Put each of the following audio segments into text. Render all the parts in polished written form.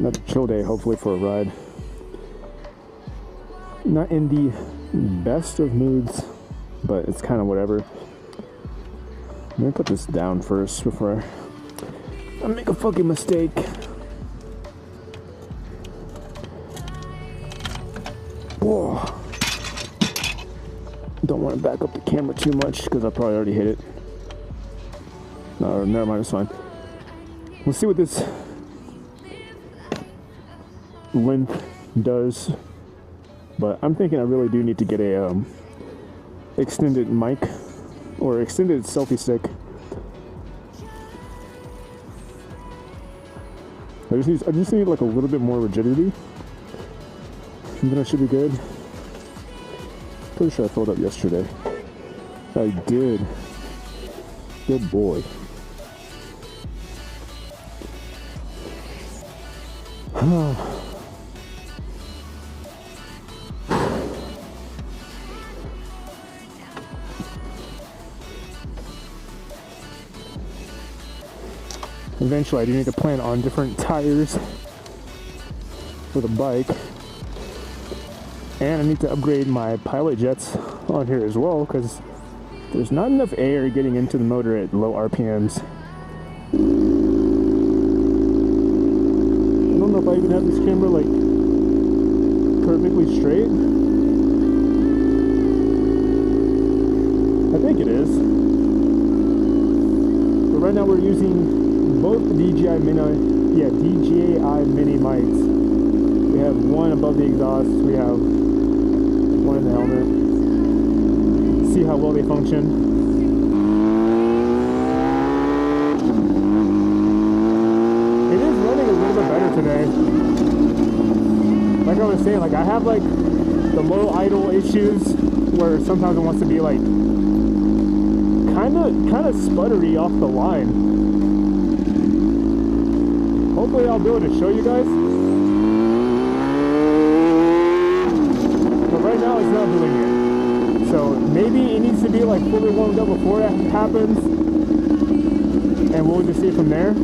another chill day, hopefully, for a ride. Not in the best of moods, but it's kind of whatever. I'm gonna put this down first before I make a fucking mistake. Whoa. Don't want to back up the camera too much because I probably already hit it. No, never mind, it's fine. We'll see what this length does, but I'm thinking I really do need to get a extended mic or extended selfie stick. I just need like a little bit more rigidity, and then I should be good. Pretty sure I filled up yesterday. I did. Good boy. Eventually I do need to plan on different tires for the bike, and I need to upgrade my pilot jets on here as well because there's not enough air getting into the motor at low RPMs. I don't know if I even have this camera like perfectly straight. I think it is. But right now we're using both the DJI Mini mics. We have one above the exhaust, we have one in the helmet. See how well they function. Today, like I was saying, like I have like the low idle issues where sometimes it wants to be like kind of sputtery off the line. Hopefully I'll be able to show you guys, but right now it's not doing it. So maybe it needs to be like fully warmed up before that happens, and we'll just see from there.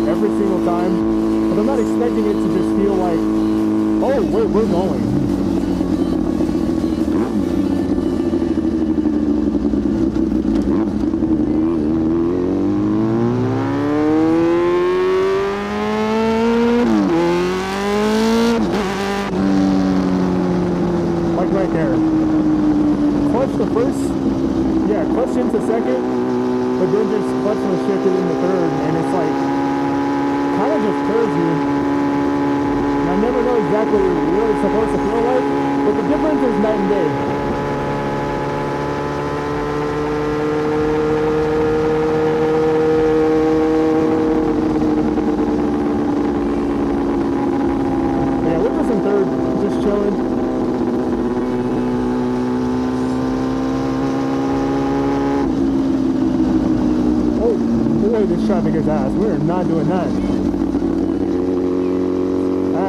Every single time, but I'm not expecting it to just feel like, oh, we're going. Like right there. Clutch the first, yeah, clutch into second, but then just clutch and shift it into third, and it's like, kind of just curves you. And I never know exactly what it's supposed to feel like, but the difference is night and day. Yeah, we're just in third, just chilling. Oh boy, this traffic is ass. We're not doing that.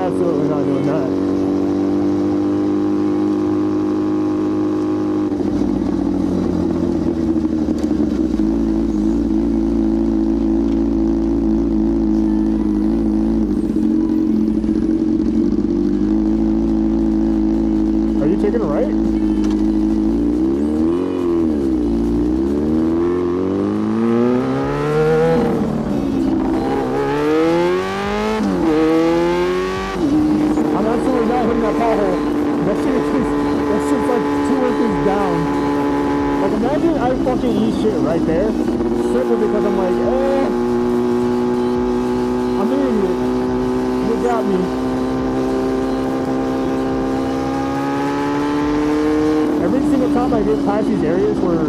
Absolutely not doing that. Are you taking a right? Right there, simply because I'm like, I'm doing it. You got me. Every single time I get past these areas where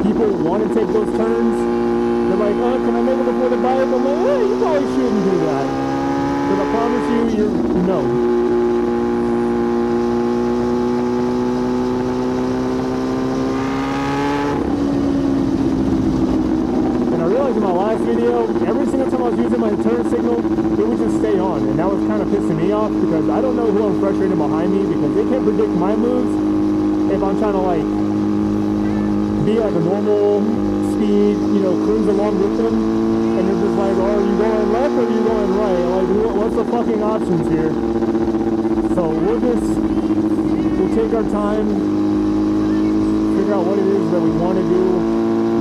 people want to take those turns, they're like, oh, can I make it before the bike? I'm know. And I realized in my last video, every single time I was using my turn signal, it would just stay on, and that was kind of pissing me off because I don't know who I'm frustrating behind me because they can't predict my moves if I'm trying to like be like a normal speed, you know, cruise along with them, and they're just like, oh, are you going left or are you going right? Like, what's the fucking options here? So we'll take our time, figure out what it is that we want to do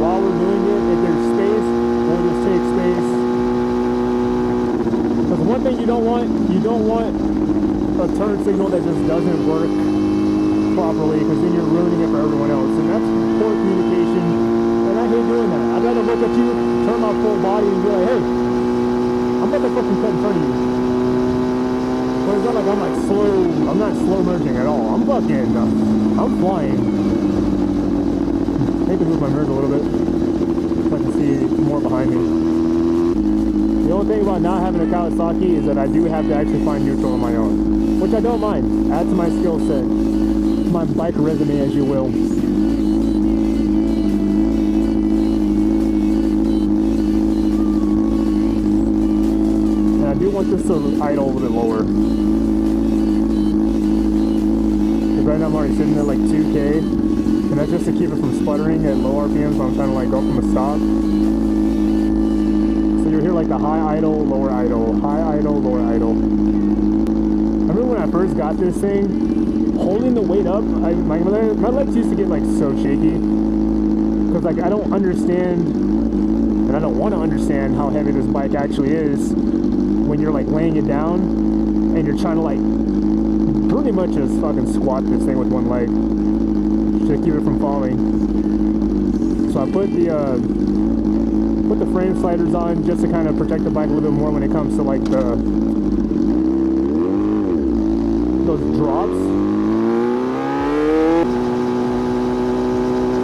while we're doing it. If there's space, we'll just take space. Because one thing you don't want a turn signal that just doesn't work properly, because then you're ruining it for everyone else, and that's poor communication, and I hate doing that. I'd rather look at you, turn my full body, and be like, hey, I'm about to fucking cut in front of you. But it's not like I'm not slow merging at all. I'm flying. Maybe move my merge a little bit so I can see more behind me. The only thing about not having a Kawasaki is that I do have to actually find neutral on my own, which I don't mind. Add to my skill set, my bike resume, as you will. And I do want this to idle a little bit lower. Because right now I'm already sitting at like 2K, and that's just to keep it from sputtering at low RPMs when I'm trying to like go from a stop. You'll hear like the high idle, lower idle, high idle, lower idle. I remember when I first got this thing, holding the weight up, my legs used to get like so shaky. Because like I don't understand, and I don't want to understand how heavy this bike actually is when you're like laying it down and you're trying to like pretty much just fucking squat this thing with one leg to keep it from falling. So I put the frame sliders on just to kind of protect the bike a little bit more when it comes to like those drops.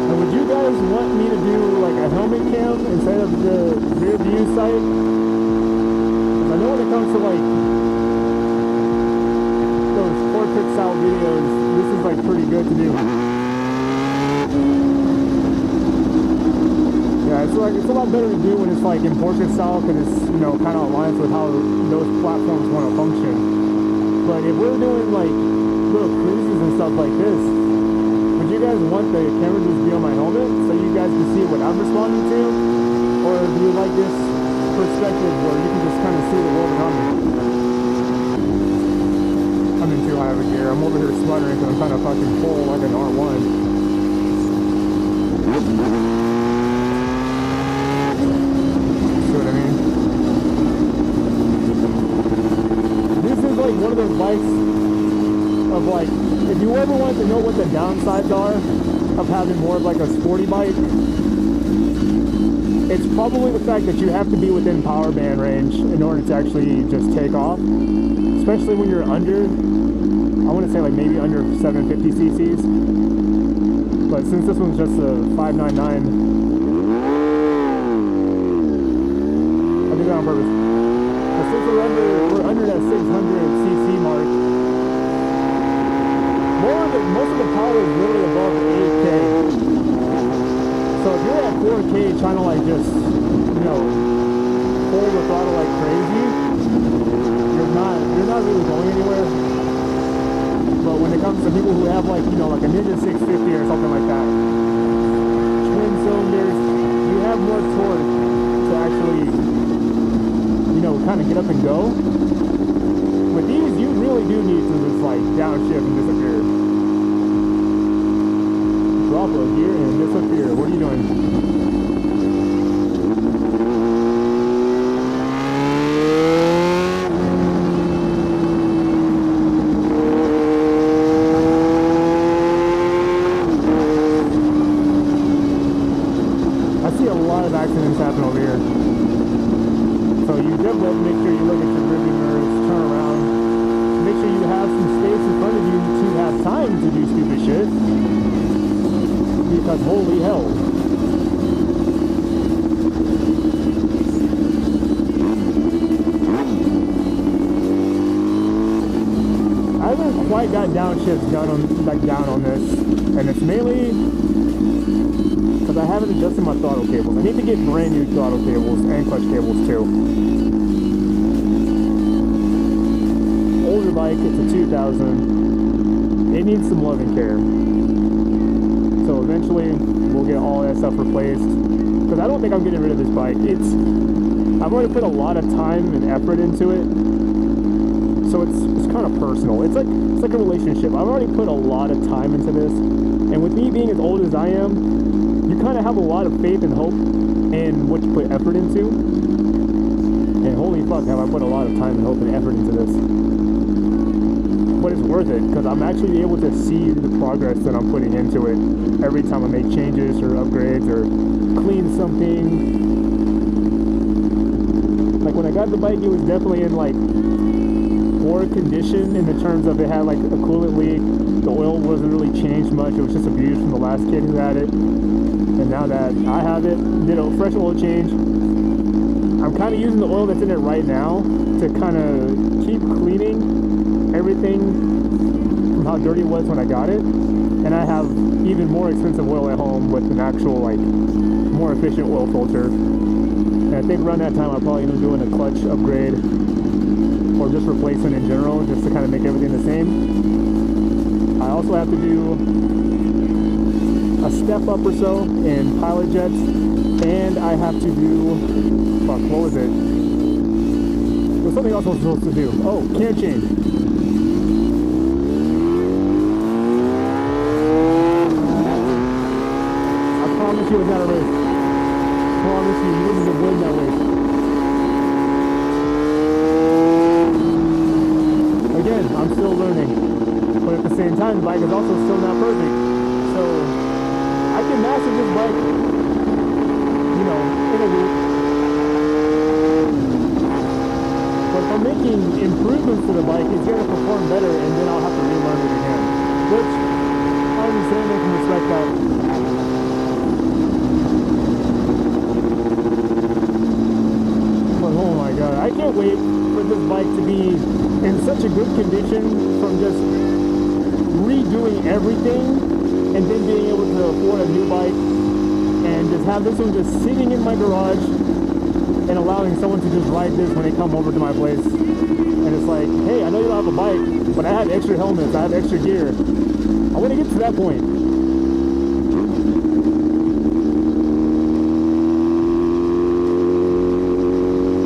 And would you guys want me to do like a helmet cam instead of the rear view sight? Because I know when it comes to like those portrait style videos, this is like pretty good to do. Yeah, it's a lot better to do when it's like in portrait style because it's, you know, kind of aligns with how those platforms want to function. But if we're doing like little cruises and stuff like this, would you guys want the camera just be on my helmet so you guys can see what I'm responding to? Or do you like this perspective where you can just kind of see the world around me? I'm in too high of a gear. I'm over here sputtering because I'm trying to fucking pull like an R1. Like one of those bikes of like, if you ever want to know what the downsides are of having more of like a sporty bike, it's probably the fact that you have to be within power band range in order to actually just take off, especially when you're under, I want to say like maybe under 750 cc's, but since this one's just a 599, I did that on purpose. Since we're under that 600cc mark, most of the power is really above 8K. So if you're at 4K trying to like just, you know, pull the throttle like crazy, you're not really going anywhere. But when it comes to people who have like, you know, like a Ninja 650 or something like that, twin cylinders, you have more torque to actually, you know, kind of get up and go. With these, you really do need to just like downshift and disappear. Drop a gear and disappear. What are you doing? I see a lot of accidents happen over here. So you definitely have to make sure you look at your rearview mirrors, turn around, make sure you have some space in front of you to have time to do stupid shit. Because holy hell. quite got downshifts down on this, and it's mainly because I haven't adjusted my throttle cables. I need to get brand new throttle cables and clutch cables too. Older bike, it's a 2000. It needs some love and care. So eventually we'll get all that stuff replaced. Because I don't think I'm getting rid of this bike. I've already put a lot of time and effort into it. So it's kind of personal. It's like a relationship. I've already put a lot of time into this. And with me being as old as I am, you kind of have a lot of faith and hope in what you put effort into. And holy fuck, have I put a lot of time and hope and effort into this. But it's worth it, because I'm actually able to see the progress that I'm putting into it every time I make changes or upgrades or clean something. Like when I got the bike, it was definitely in like poor condition in the terms of it had like a coolant leak. The oil wasn't really changed much. It was just abused from the last kid who had it. And now that I have it, did a fresh oil change. I'm kind of using the oil that's in it right now to kind of keep cleaning everything from how dirty it was when I got it. And I have even more expensive oil at home with an actual like more efficient oil filter. And I think around that time I'll probably end up doing a clutch upgrade or just replacement in general, just to kind of make everything the same. I also have to do a step up or so in pilot jets, and I have to do, fuck, what was it? There was something else I was supposed to do. Oh, can change. I promise you it's not a race. I promise you wouldn't have won that race. Again, I'm still learning. But at the same time, the bike is also still not perfect. So I can master this bike, you know, in a week. But if I'm making improvements to the bike, it's going to perform better, and then I'll have to relearn it again. Which I understand, I can respect that. But oh my god, I can't wait for this bike to be in such a good condition from just redoing everything and then being able to afford a new bike and just have this one just sitting in my garage and allowing someone to just ride this when they come over to my place. And it's like, hey, I know you don't have a bike, but I have extra helmets, I have extra gear. I want to get to that point.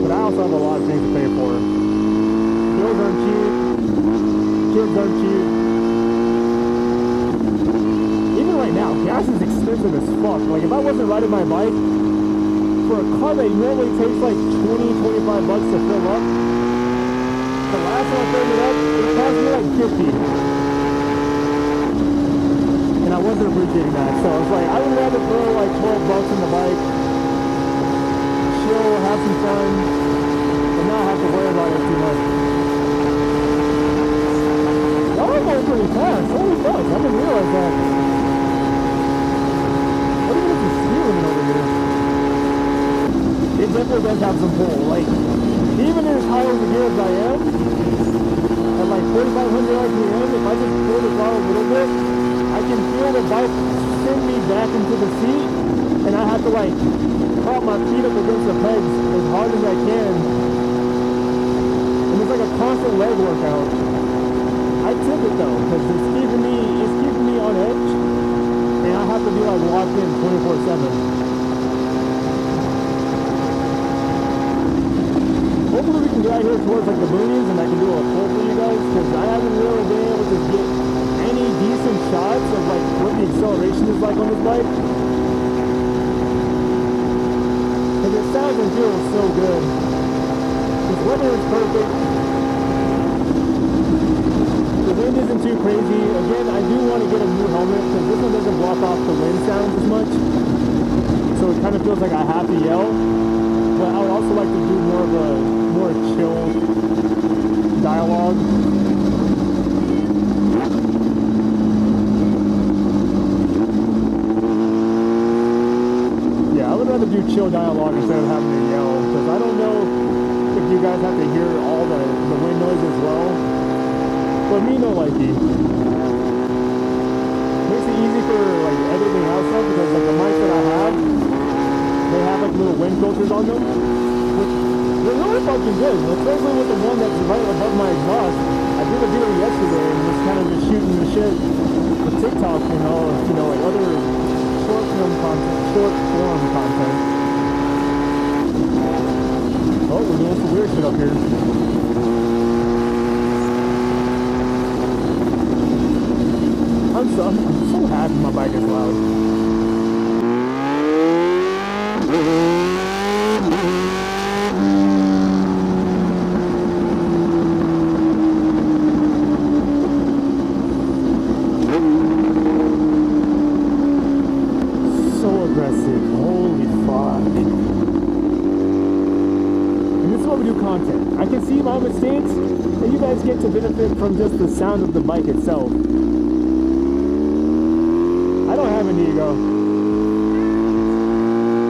But I also have a lot of things to pay for. Bills aren't cheap, kids aren't cheap. Right now, gas is expensive as fuck. Like, if I wasn't riding my bike, for a car that normally takes like 20-25 bucks to fill up, the last time I filled it up, it cost me like 50. And I wasn't appreciating that. So I was like, I would rather throw like 12 bucks in the bike, chill, have some fun, and not have to worry about it too much. Y'all are going pretty fast. Holy fuck, I didn't realize that. It definitely does have some pull. Like, even as high over here as I am, at like 4,500 RPM, if I just pull the throttle a little bit, I can feel the bike send me back into the seat, and I have to like prop my feet up against the pegs as hard as I can. And it's like a constant leg workout. I tip it though, because it's keeping me on edge, and I have to be like locked in 24/7. Hopefully we can get out here towards like the boonies and I can do a pull for you guys, because I haven't really been able to get any decent shots of like what the acceleration is like on this bike. Because it sounds and feels so good. This weather is perfect. The wind isn't too crazy. Again, I do want to get a new helmet because this one doesn't block off the wind sounds as much. So it kind of feels like I have to yell. But I would also like to do more of a more chill dialogue. Yeah, I would rather do chill dialogue instead of having to yell, because I don't know if you guys have to hear all the wind noise as well. But me no likey. Makes it easy for like editing out stuff because like the mics that I have, they have like little wind filters on them, which they're really fucking good, especially with the one that's right above my exhaust. I did a video yesterday and was kind of just shooting the shit with TikTok and all, you know, like other short form content. Oh, we're doing some weird shit up here. I'm so happy my bike is loud. So aggressive. Holy fuck. And this is what we do content. I can see my mistakes, and you guys get to benefit from just the sound of the bike itself. I don't have an ego.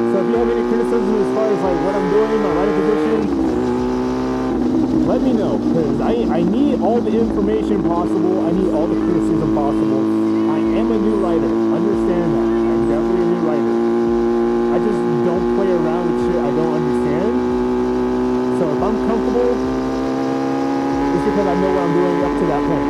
So if you have any criticism as far as like what I'm doing, my riding position, let me know. Because I need all the information possible. I need all the criticism possible. I am a new rider. Understand that. I'm definitely a new rider. I just don't play around with shit I don't understand. So if I'm comfortable, it's because I know what I'm doing up to that point.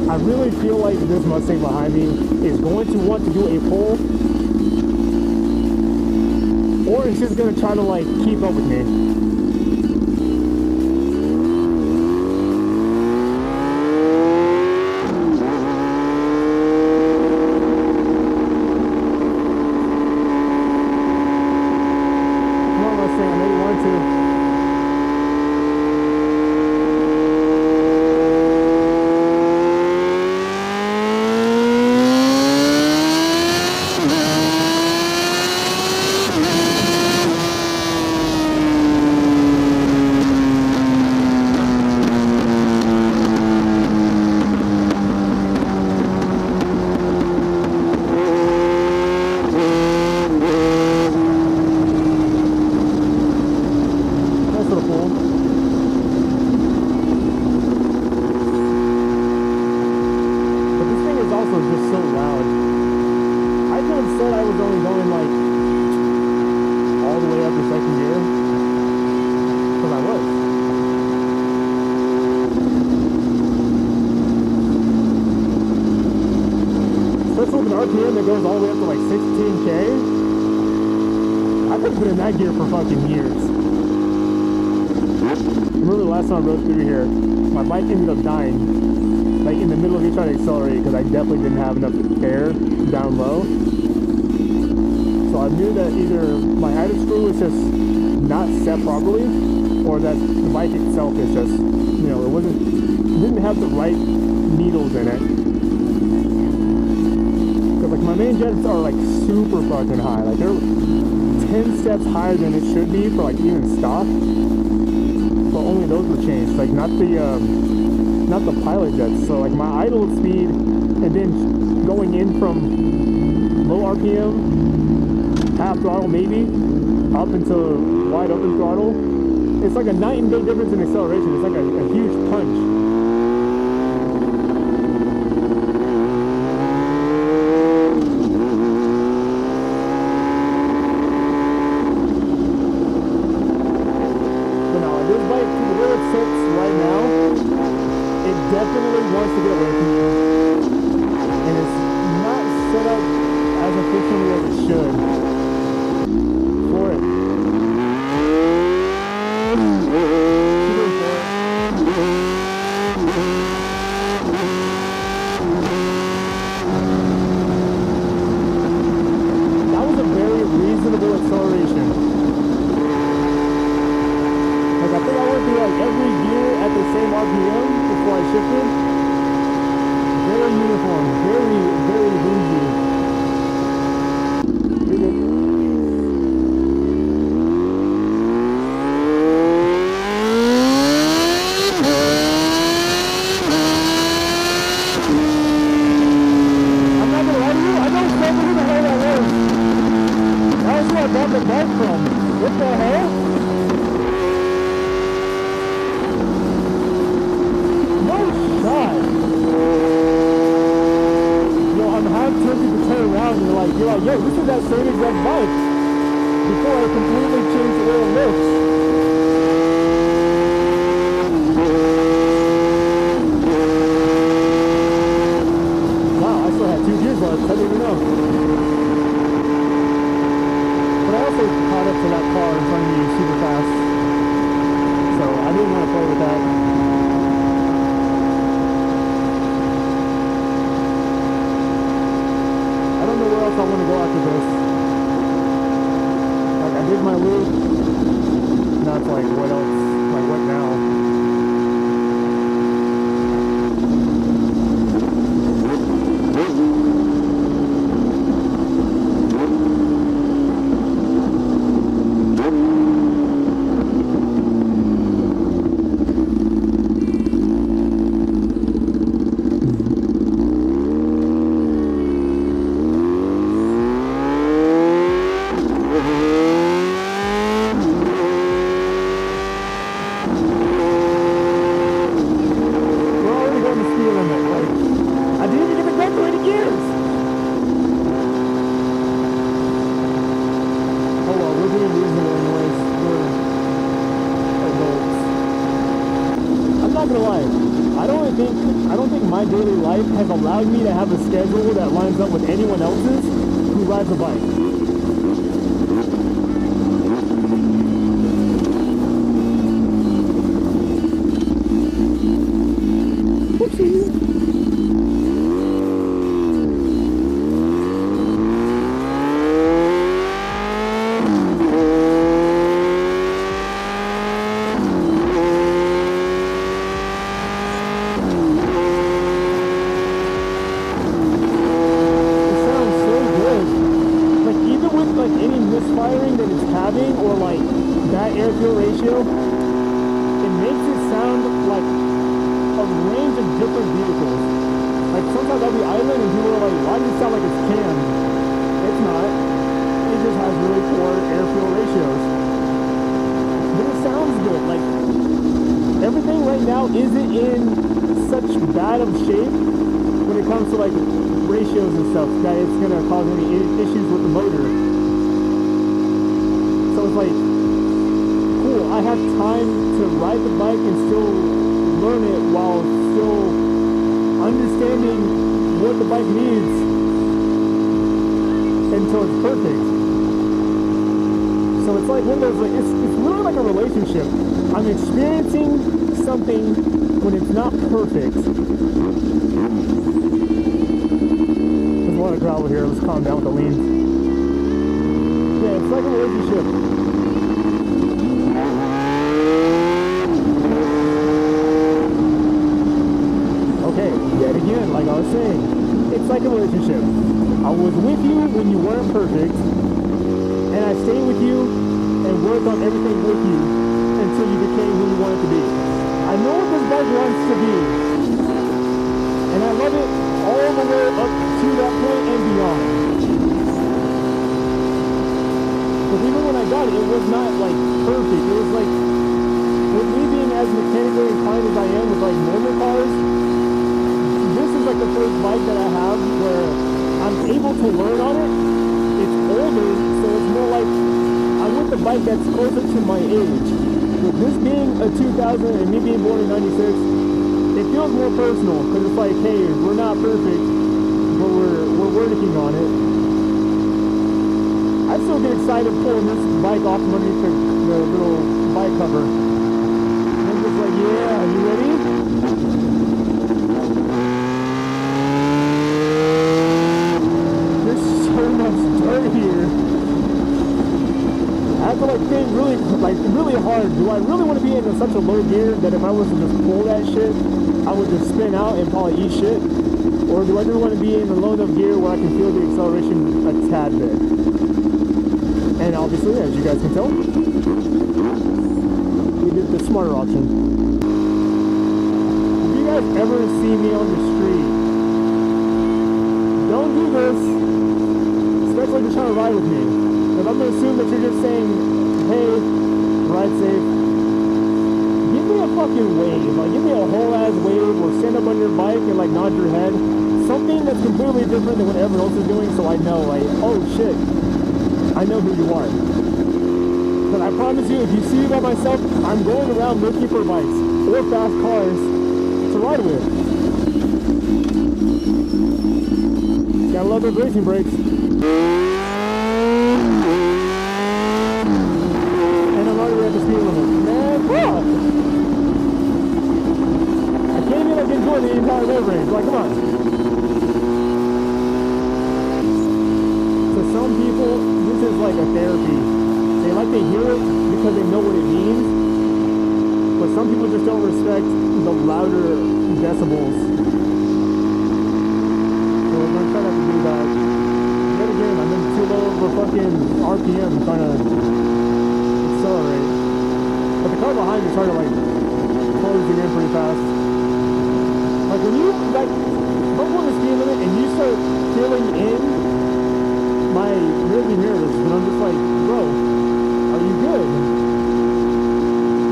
I really feel like this Mustang behind me is going to want to do a pull, or it's just going to try to like keep up with me. RPM that goes all the way up to like 16K. I could have been in that gear for fucking years. Remember the last time I rode through here, my bike ended up dying, like in the middle of me trying to accelerate because I definitely didn't have enough air down low. So I knew that either my idle screw was just not set properly, or that the bike itself is just, you know, didn't have the right needles in it. Like my main jets are like super fucking high, like they're 10 steps higher than it should be for like even stock, but only those were changed, like not the pilot jets. So like my idle speed and then going in from low RPM, half throttle maybe, up into wide open throttle, it's like a night and day difference in acceleration. It's like a huge punch. Definitely wants to get away from you, and it's not set up as efficiently as it should for it. shifted. Very uniform, very, very bougie. You're good. I'm not gonna lie to you, I don't remember who the hell that was. That was who I bought the bike from. What the hell? No shot. Yo, I'm half tempted to turn around and you're like, yo, this is that same exact bike. Before I completely changed the way it looks. Wow, I still had 2 gears left. I didn't even know. But I also caught up to that car in front of me super fast. So I didn't want to play with that. I don't know where else I want to go after this. Like, I did my loop. Now it's like, what else? Like, what now? I don't think my daily life has allowed me to have a schedule that lines up with anyone else's who rides a bike. Whoopsie. Isn't in such bad of shape when it comes to like ratios and stuff that it's gonna cause any issues with the motor. So it's like, cool, I have time to ride the bike and still learn it while still understanding what the bike needs until it's perfect. So it's like one of those, like, it's really like a relationship. I'm experiencing something when it's not perfect. There's a lot of gravel here. Let's calm down with the lean. Yeah, it's like a relationship. Okay, yet again, like I was saying, it's like a relationship. I was with you when you weren't perfect, and I stayed with you and worked on everything with you until you became who you wanted to be. I know what this bike wants to be, and I love it all the way up to that point and beyond. Because even when I got it, it was not like perfect. It was like, with me being as mechanically inclined as I am with like normal cars, this is like the first bike that I have where I'm able to learn on it. It's older, so it's more like I'm with a bike that's closer to my age. With this being a 2000 and me being born in 96, it feels more personal because it's like, hey, we're not perfect, but we're working on it. I still get excited pulling this bike off from underneath the little bike cover. And I'm just like, yeah, you ready? There's so much dirt here. I have to like think really hard. Do I really want to be in such a low gear that if I was to just pull that shit, I would just spin out and probably eat shit? Or do I just want to be in the low enough gear where I can feel the acceleration a tad bit? And obviously, as you guys can tell, we did the smarter option. If you guys ever see me on the street, don't do this, especially if you're trying to ride with me. Because I'm going to assume that you're just saying, hey, ride safe. Give me a fucking wave. Like, give me a whole ass wave or stand up on your bike and like nod your head. Something that's completely different than what everyone else is doing, so I know, like, oh shit, I know who you are. But I promise you, if you see me by myself, I'm going around looking for bikes or fast cars to ride with. Gotta love those racing brakes. And I'm already at the speed limit. Man, fuck! I can't even like enjoy the entire road range. Like, come on. To some people, this is like a therapy. They like to hear it because they know what it means. But some people just don't respect the louder decibels. So we're gonna try not to do that. Yet again, I'm in too low of a fucking RPM trying to accelerate. But the car behind me started like closing in pretty fast. Like when you like don't go on the speed limit and you start filling in my rearview mirrors, and I'm just like, bro, are you good?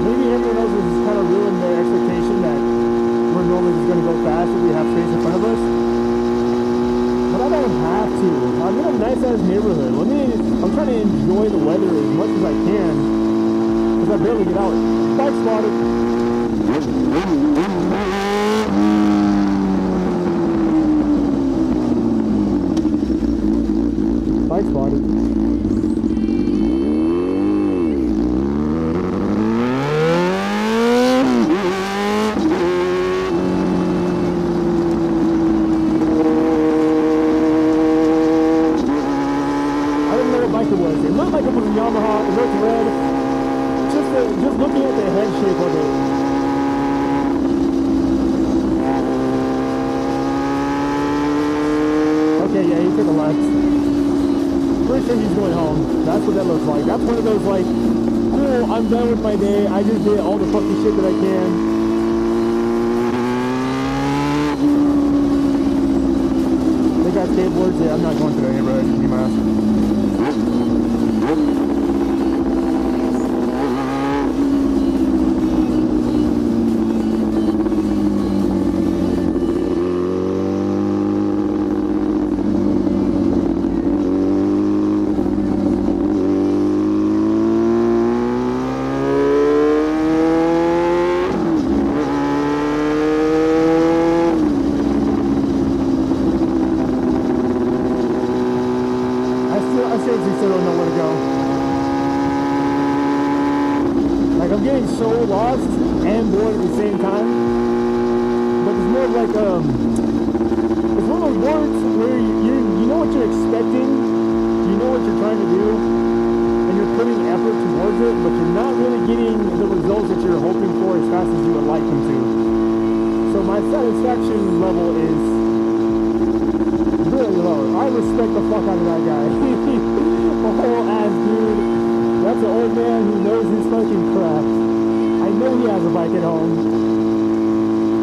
Maybe everyone else has kind of ruined their expectation that we're normally just going to go fast if we have space in front of us. But I don't have to. I'm in a nice ass neighborhood. I'm trying to enjoy the weather as much as I can, because I barely get out. Bike spotted. Bike spotted. It looked like it was a Yamaha. It looked red. Just looking at the head shape of it. Okay, yeah, he took a left. Pretty sure he's going home. That's what that looks like. That's one of those like, cool, I'm done with my day. I just did all the fucking shit that I can. They got skateboards. Yeah, I'm not going to the neighborhood. Give me my ass. So lost and bored at the same time, but it's more like it's one of those boards where you know what you're expecting, you know what you're trying to do, and you're putting effort towards it, but you're not really getting the results that you're hoping for as fast as you would like them to. So my satisfaction level is really low. I respect the fuck out of that guy. A whole ass dude. That's an old man who knows his fucking craft. I know he has a bike at home.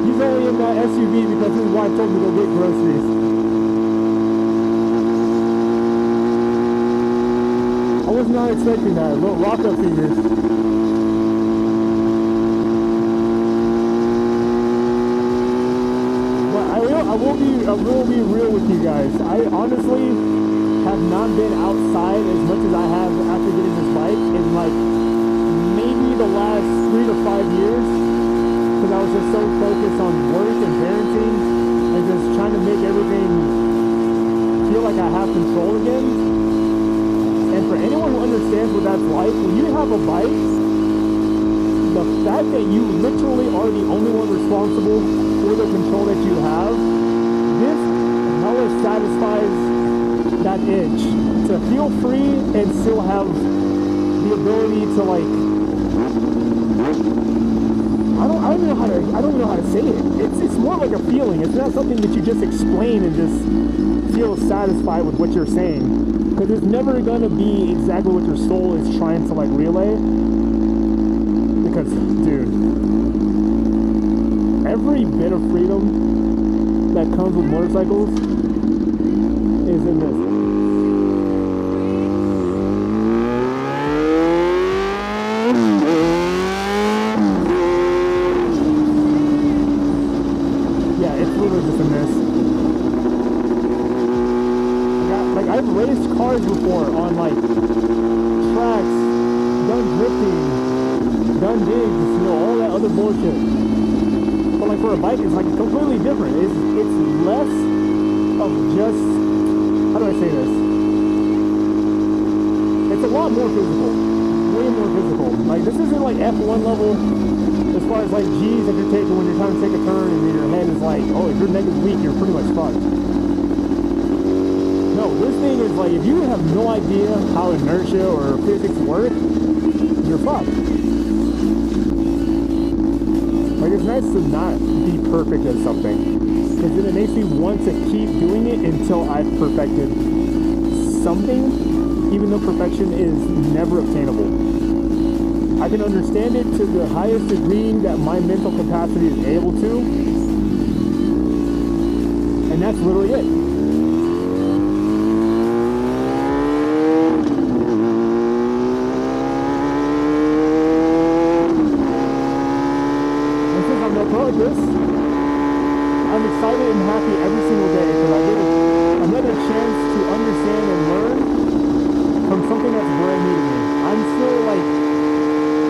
He's only in that SUV because his wife told me to go get groceries. I was not expecting that. Little rock-up fingers. But I will be real with you guys. I honestly have not been outside as much as I have after getting this bike in like maybe the last 3 to 5 years, because I was just so focused on work and parenting and just trying to make everything feel like I have control again. And for anyone who understands what that's like, when you have a bike, the fact that you literally are the only one responsible for the control that you have, this hella satisfies that itch to feel free and still have the ability to like I don't even know how to say it. It's like a feeling. It's not something that you just explain and just feel satisfied with what you're saying. Because it's never gonna be exactly what your soul is trying to like relay. Because, dude, every bit of freedom that comes with motorcycles is in this. Yeah, it's literally just in this. I've raced cars before on like tracks, done drifting, done digs, you know, all that other bullshit. But like for a bike, it's like completely different. It's less of just, how do I say this? It's a lot more physical, way more physical. Like this isn't like F1 level as far as like G's that you're taking when you're trying to take a turn and your head is like, oh, if your neck is weak, you're pretty much fucked. No, this thing is like, if you have no idea how inertia or physics work, you're fucked. Like, it's nice to not be perfect at something, because then it makes me want to keep doing it until I've perfected something, even though perfection is never obtainable. I can understand it to the highest degree that my mental capacity is able to, and that's literally it. I'm excited and happy every single day because I get another chance to understand and learn from something that's brand new to me. I'm still like,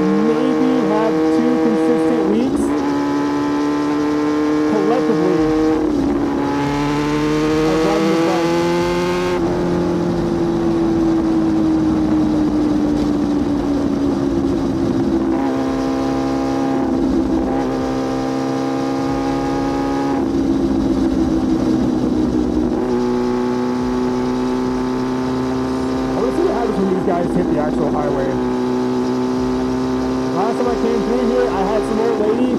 maybe have 2 consistent weeks collectively of riding this bike. Guys hit the actual highway. Last time I came through here, I had some old lady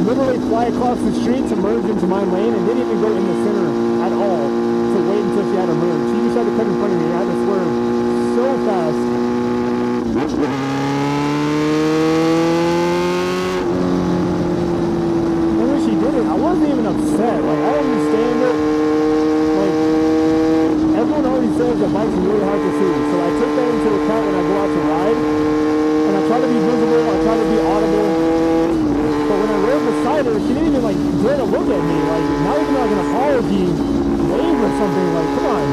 literally fly across the street to merge into my lane and didn't even go in the center at all to wait until she had to merge. She just had to cut in front of me. I had to swerve so fast. And when she did it, I wasn't even upset. Like, I understand it. Everyone already says that bikes are really hard to see, so I took that into account when I go out to ride, and I try to be visible, I try to be audible, but when I rode beside her, she didn't even like dare to look at me, like not even like an apology wave or something, like come on.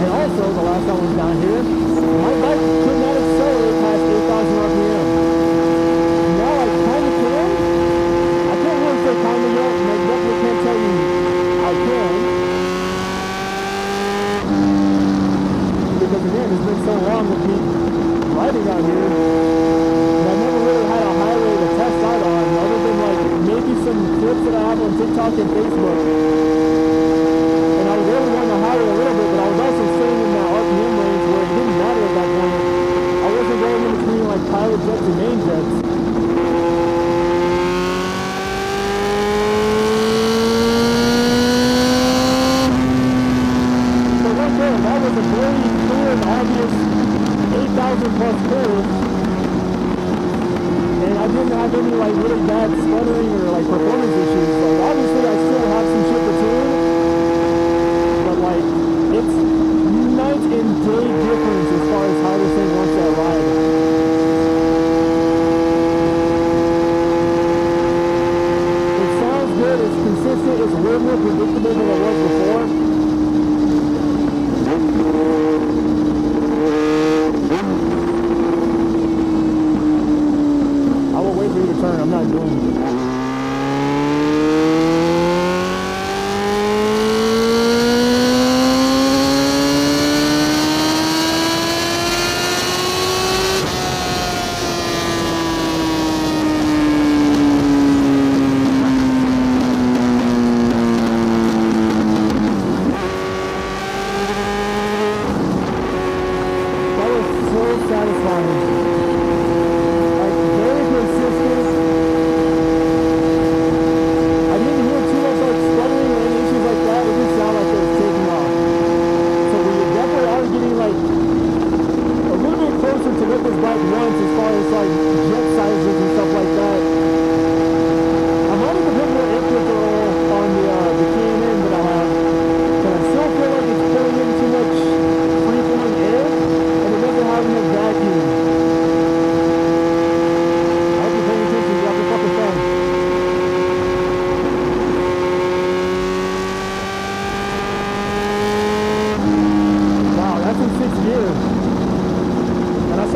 And also, the last time I was down here, my bike could not accelerate past 8,000 RPM. Kind of yet, and I definitely can't tell you I can, because again, it's been so long with me riding out here, and I've never really had a highway to test out on, other than like maybe some clips that I have on TikTok and Facebook, and I was able to go on the highway a little bit, but I was also staying in that RPM range where it didn't matter at that point. I wasn't going in between like pilot jets and main jets. That was a very clear and obvious 8,000 plus curve, and I didn't have any like really bad sputtering or like performance issues. Like obviously I still have some shit to tune, but like it's night and day difference as far as how this thing wants that ride. It sounds good, it's consistent, it's way more predictable than it was before. I will wait for you to turn. I'm not doing it.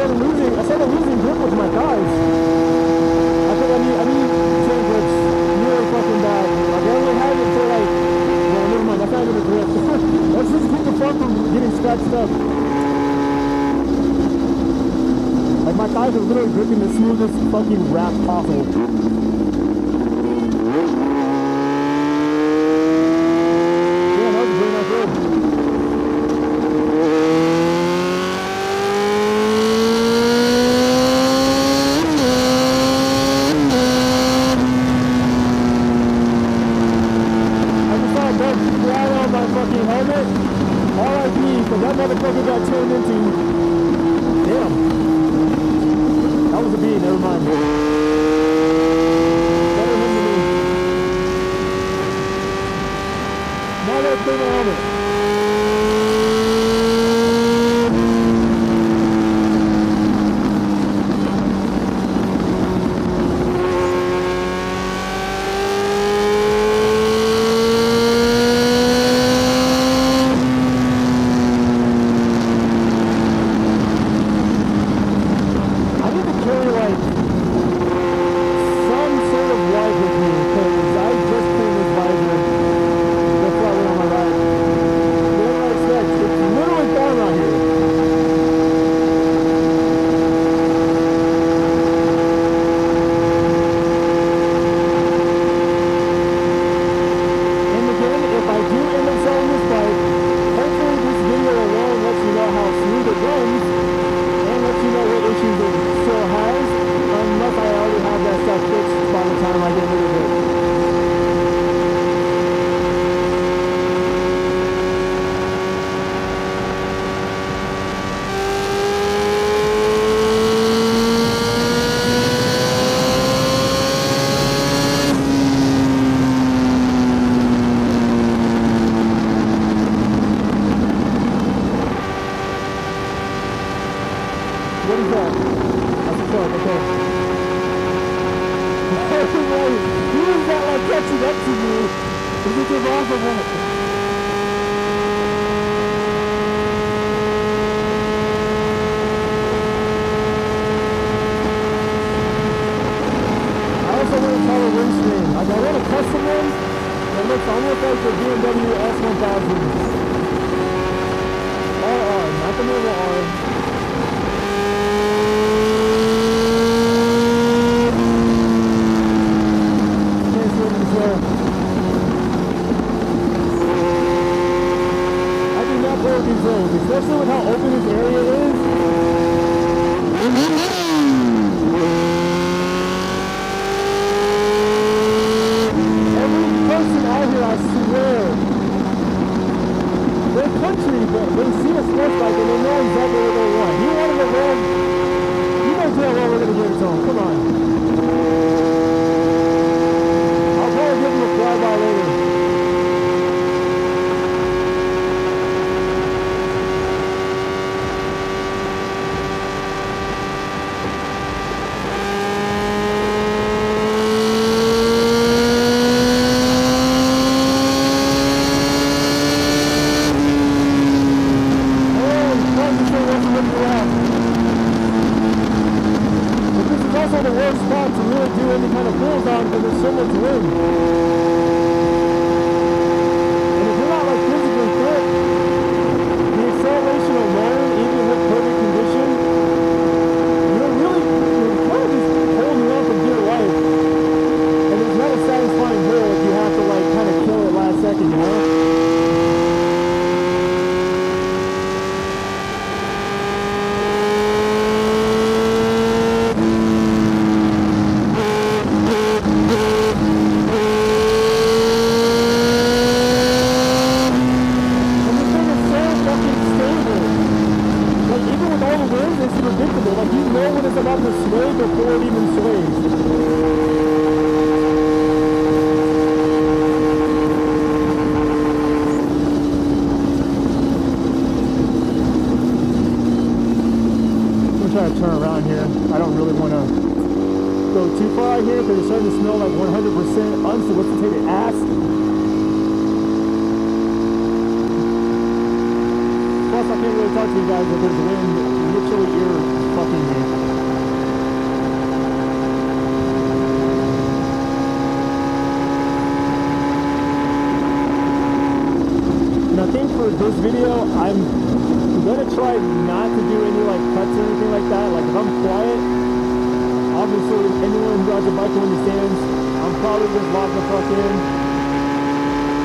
started losing grip with my thighs. I think I need chain grips really fucking bad. Like, I only had it for like, well, never mind, that's not even a grip. Let's just keep the front from getting scratched up. Like, my thighs are literally gripping the smoothest fucking wrap possible. Yeah, that was really not good. That motherfucker got turned into... Damn. That was a bee, never mind. Better him than me. Now I gotta clean my helmet. The BMW S1000rr, not the normal R. Can't see it as well. I do not play with these roads, especially with how open this area is. Every person out here, I swear, they're country, but they see a sports bike and they know exactly what they want. You want to go, you know damn well we're going to give it to them. Come on. I'll probably give them a flyby later. The worst spot to really do any kind of pulls on because there's so much wind. And if you're not like physically fit, the acceleration alone, even with perfect condition, you're kind of just holding on for dear life. And it's not a satisfying pull if you have to like kind of kill it last second, you know? Before it even sways. I'm trying to turn around here. I don't really want to go too far out here because it's starting to smell like 100% unsolicited ass. Plus, I can't really talk to you guys if there's wind literally ear fucking video, I'm gonna try not to do any like cuts or anything like that. Like if I'm quiet, obviously anyone who rides a bike understands, I'm probably just lock the fuck in.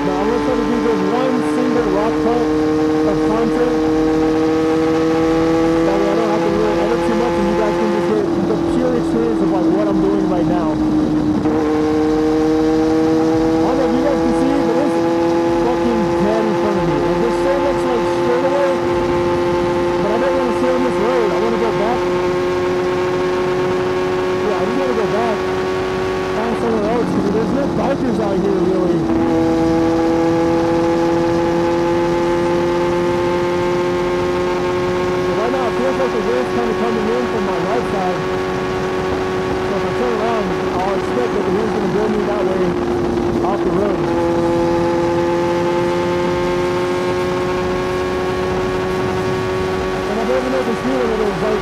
Now I'm gonna try to do just one single rock cut of content. That way I don't have to really edit too much and you guys can just get the pure experience of like what I'm doing right now. I don't know if you guys can see, but it's fucking dead in front of me. Like there's so much like straightaway, but I don't want to stay on this road. I want to go back. Yeah, I just want to go back, find somewhere else because there's no bikers out here really. Like the wind's kind of coming in from my right side, so if I turn around, I'll expect that the wind's going to blow me that way off the road. And I've never noticed speed limiters. Like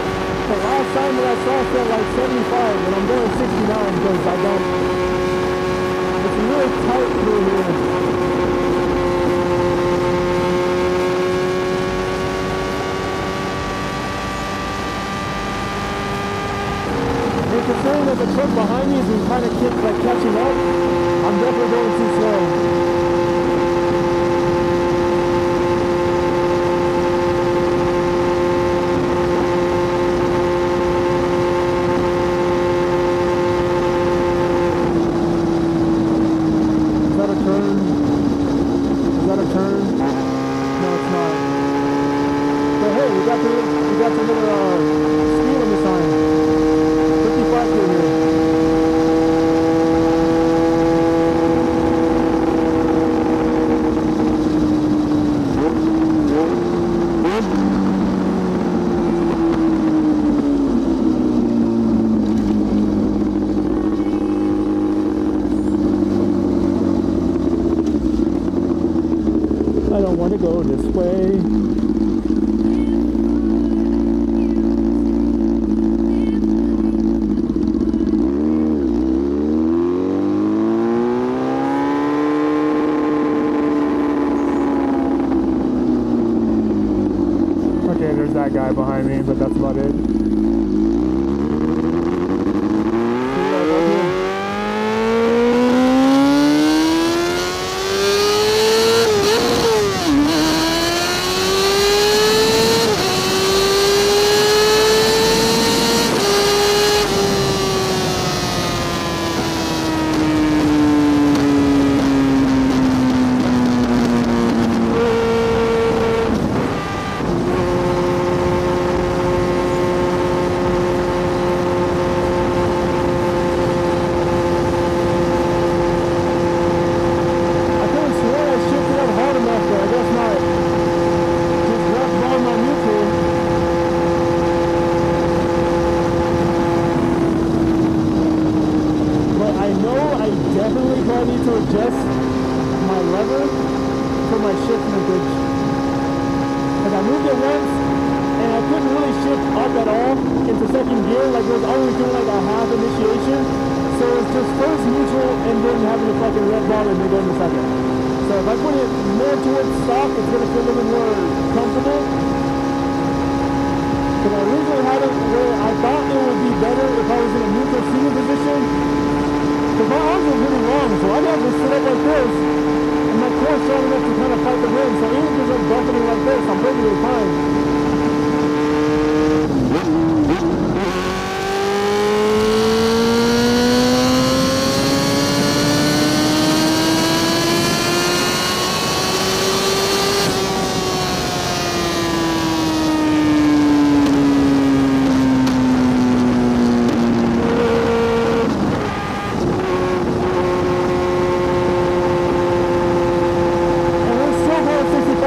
the last time that I saw felt like 75, and I'm going 69 because I don't. It's really tight through here. Considering that the truck behind me is kind of like catching up, I'm definitely going too slow. Is that a turn? Is that a turn? No, it's not. But hey, we got the little speed limit sign. 55 through here. I don't want to go this way. That guy behind me, but that's about it.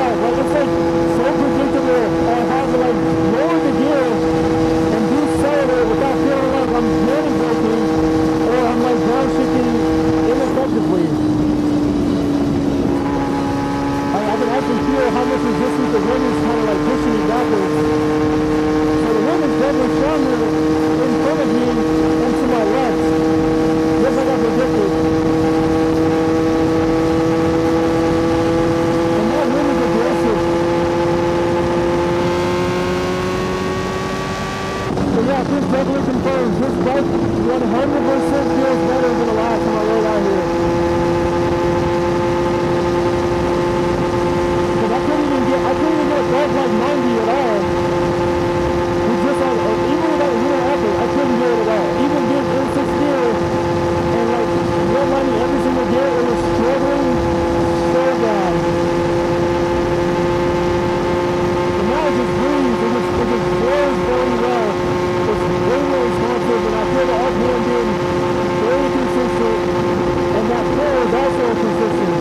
Like, it's like so predictable. Yeah, this definitely confirms. This bike 100% feels better than the last time I rode out here. Because I couldn't even get above like 90 at all. With just like, even without real effort, I couldn't do it at all. Even did in 6th gear and like redlining every single gear, it was struggling so bad. But now it just breathes, it just flows very well. It's way more responsive, and I feel the RPM being very consistent, and that pull is also consistent.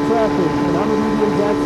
Traffic, and I'm gonna do the exact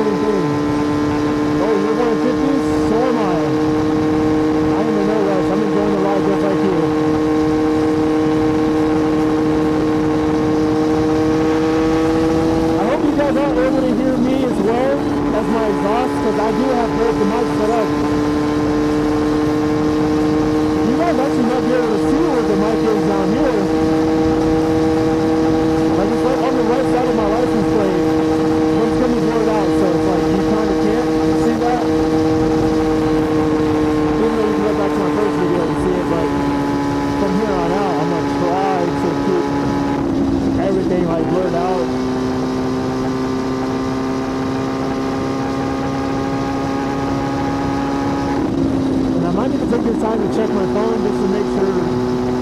phone just to make sure,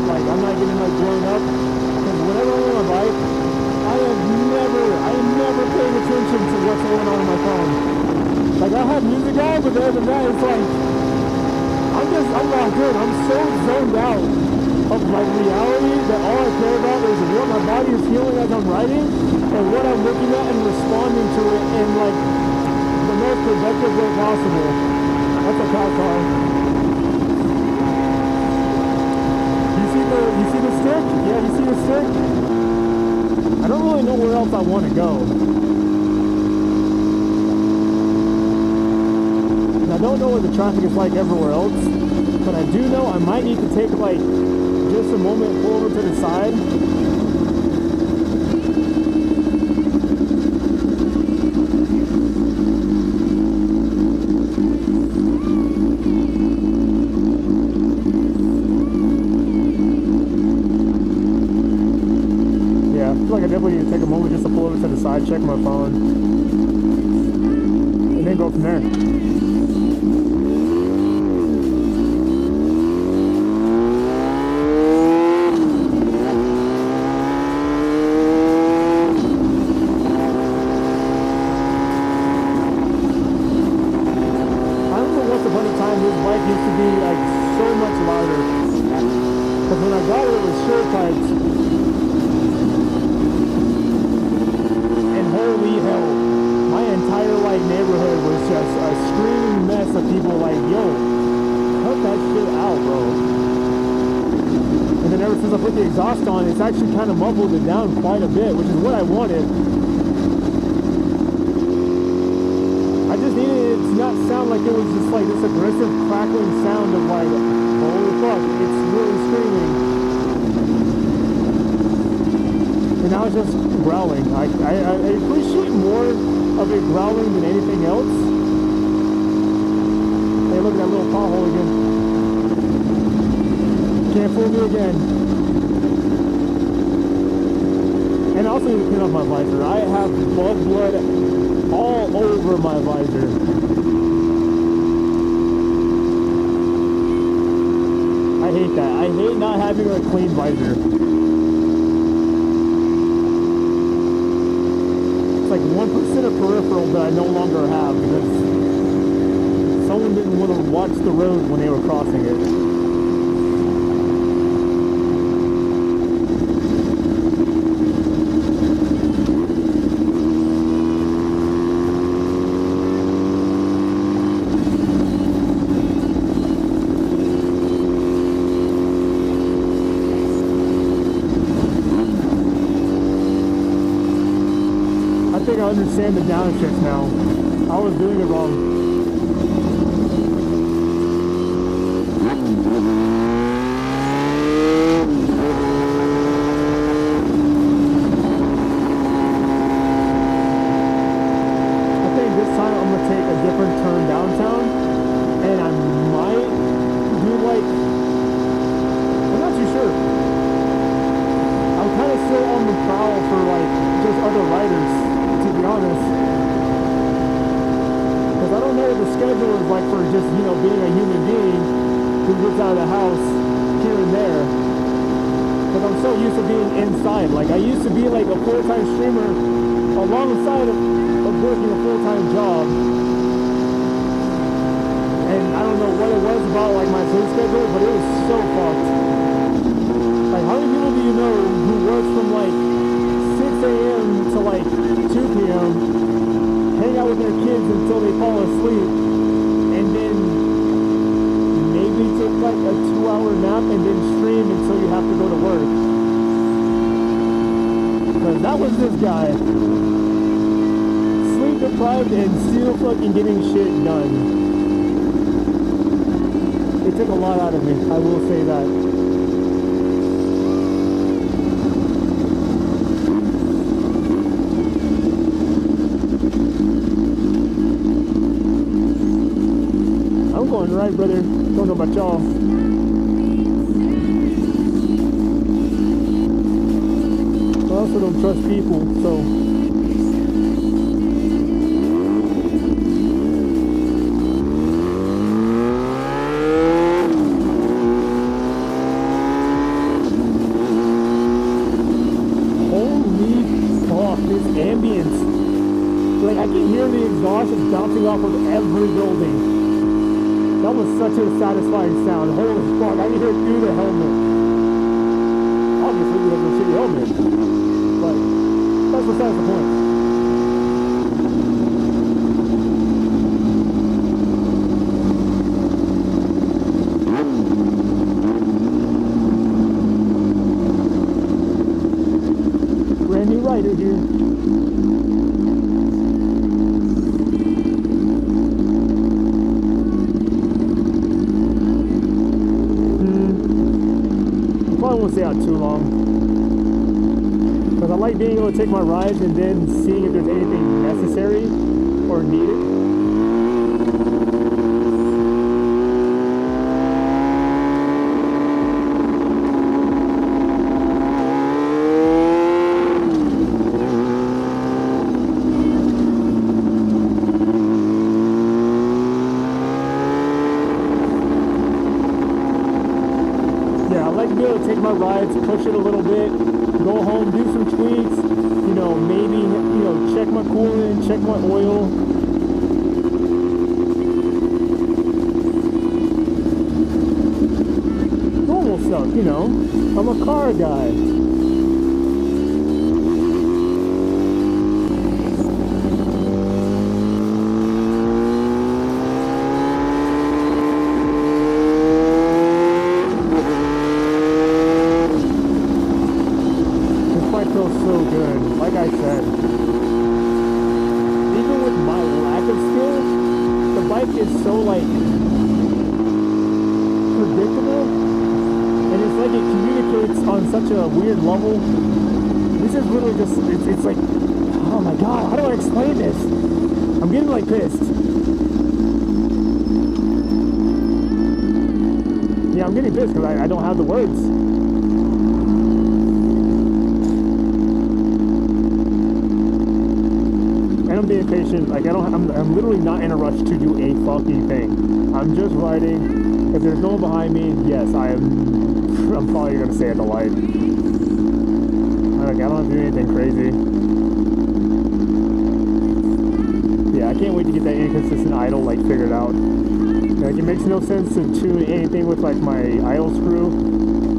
like, I'm not getting, like, blown up. Because whenever I'm on my bike, I am never paying attention to what's going on my phone. Like, I have music on, but the other day, it's like, I'm not good. I'm so zoned out of, like, reality that all I care about is what my body is feeling as I'm riding and what I'm looking at and responding to it in, like, the most productive way possible. That's a cop car. You see the stick? Yeah, you see the stick? I don't really know where else I want to go. And I don't know what the traffic is like everywhere else, but I do know I might need to take, like, just a moment, pull over to the side. Yeah, I feel like I definitely need to take a moment just to pull over to the side, check my phone, and then go from there. Exhaust on, it's actually kind of muffled it down quite a bit, which is what I wanted. I just needed it to not sound like it was just like this aggressive crackling sound of like, holy fuck, it's really screaming. And now it's just growling. I appreciate more of it growling than anything else. Hey, look at that little pothole again. Can't fool me again. And I also need to clean off my visor. I have bug blood all over my visor. I hate that. I hate not having a clean visor. It's like 1% of peripheral that I no longer have because someone didn't want to watch the road when they were crossing it. I understand the downshifts now. I was doing it wrong. I think this time I'm gonna take a different turn downtown, and I might do like, I'm not too sure. I'm kind of still on the prowl for like just other riders, to be honest, because I don't know what the schedule is like for just, you know, being a human being who gets out of the house here and there, because I'm so used to being inside. Like, I used to be like a full-time streamer alongside of working a full-time job, and I don't know what it was about like my sleep schedule, but it was so fucked. Like, how many people do you know who works from like 6 a.m. to like 2 p.m., hang out with their kids until they fall asleep, and then maybe take like a 2-hour nap and then stream until you have to go to work? Because that was this guy. Sleep deprived and still fucking getting shit done. It took a lot out of me, I will say that. Going right, brother. Don't know about y'all. I also don't trust people, so. off of every building. That was such a satisfying sound. Holy fuck, I can hear it through the helmet. Obviously, we have no shitty helmet. But that's besides the point. Brand new rider here. Probably won't stay out too long, because I like being able to take my rides and then seeing if there's anything necessary or needed. Take my rides, push it a little bit, go home, do some tweaks, you know, maybe, you know, check my coolant, check my oil. Normal stuff, you know, I'm a car guy. Such a weird level. This is literally just, it's like, oh my god, how do I explain this? I'm getting like pissed. Yeah, I'm getting pissed because I don't have the words. And I'm being patient. Like I'm literally not in a rush to do a fucking thing. I'm just riding. If there's no one behind me, yes, I'm probably going to stay at the light. Like, I don't have to do anything crazy. Yeah, I can't wait to get that inconsistent idle, like, figured out. Like, it makes no sense to tune anything with, like, my idle screw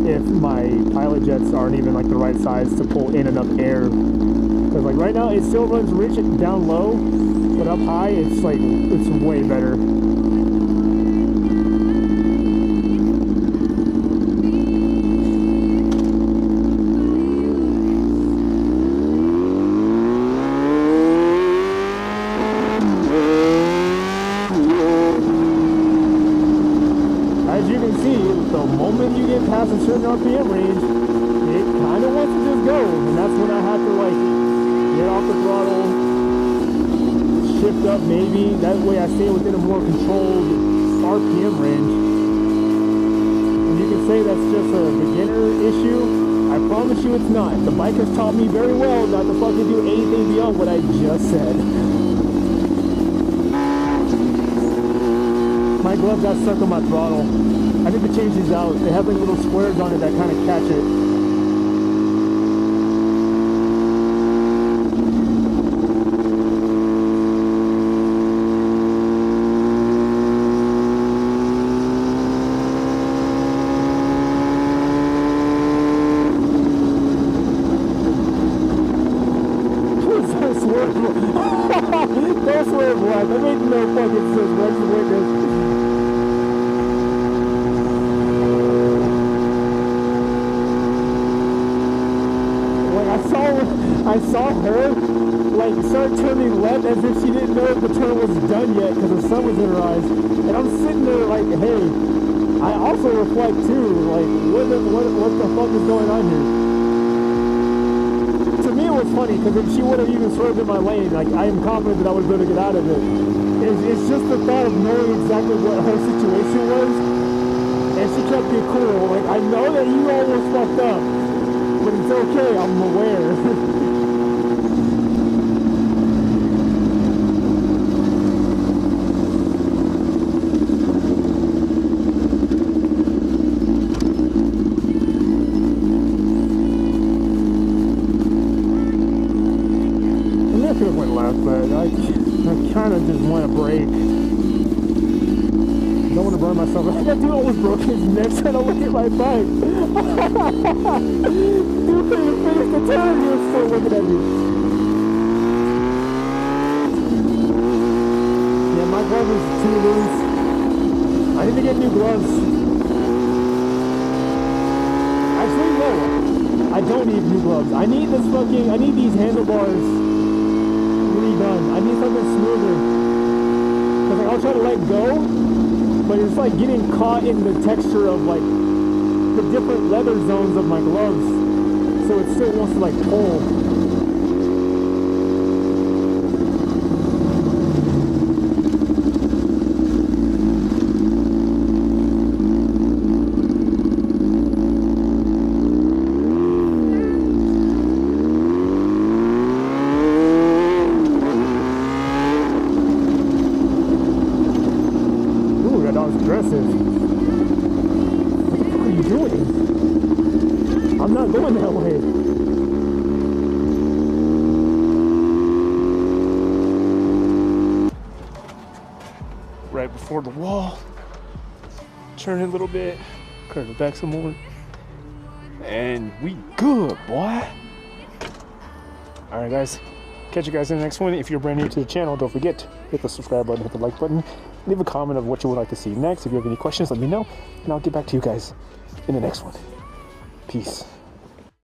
if my pilot jets aren't even, like, the right size to pull in enough air. Because, like, right now, it still runs rich down low, but up high, it's, like, it's way better. Past a certain RPM range, it kind of wants to just go, and that's when I have to like get off the throttle, shift up maybe, that way I stay within a more controlled RPM range. And you can say that's just a beginner issue. I promise you it's not. The bike has taught me very well not to fucking do anything beyond what I just said. My glove got stuck on my throttle. I need to change these out. They have like little squares on it that kind of catch it. Don't swerve left. That makes no fucking sense. Where's the witness? I saw her like start turning left as if she didn't know if the turn was done yet because the sun was in her eyes. And I'm sitting there like, hey, I also reflect too. Like, what the fuck is going on here? To me, it was funny because if she would have even swerved in my lane, like I am confident that I was going to get out of it. It's just the thought of knowing exactly what her situation was, and she kept it cool. Like, I know that you almost fucked up, but it's okay. I'm aware. Kind of just want to brake. I don't want to burn myself. That dude almost broke his neck trying to look at my bike. Dude couldn't even finish the turn. He was still looking at me. Yeah, my glove is too loose. I need to get new gloves. Actually, no. I don't need new gloves. I need these handlebars redone. I need something smoother. Cause like, I'll try to let go, but it's like getting caught in the texture of like the different leather zones of my gloves. So it still wants to like pull. Aggressive. What the fuck are you doing? I'm not going that way. Right before the wall. Turn it a little bit. Curve it back some more. And we good, boy. Alright guys. Catch you guys in the next one. If you're brand new to the channel, don't forget, hit the subscribe button, hit the like button. Leave a comment of what you would like to see next. If you have any questions, let me know, and I'll get back to you guys in the next one. Peace.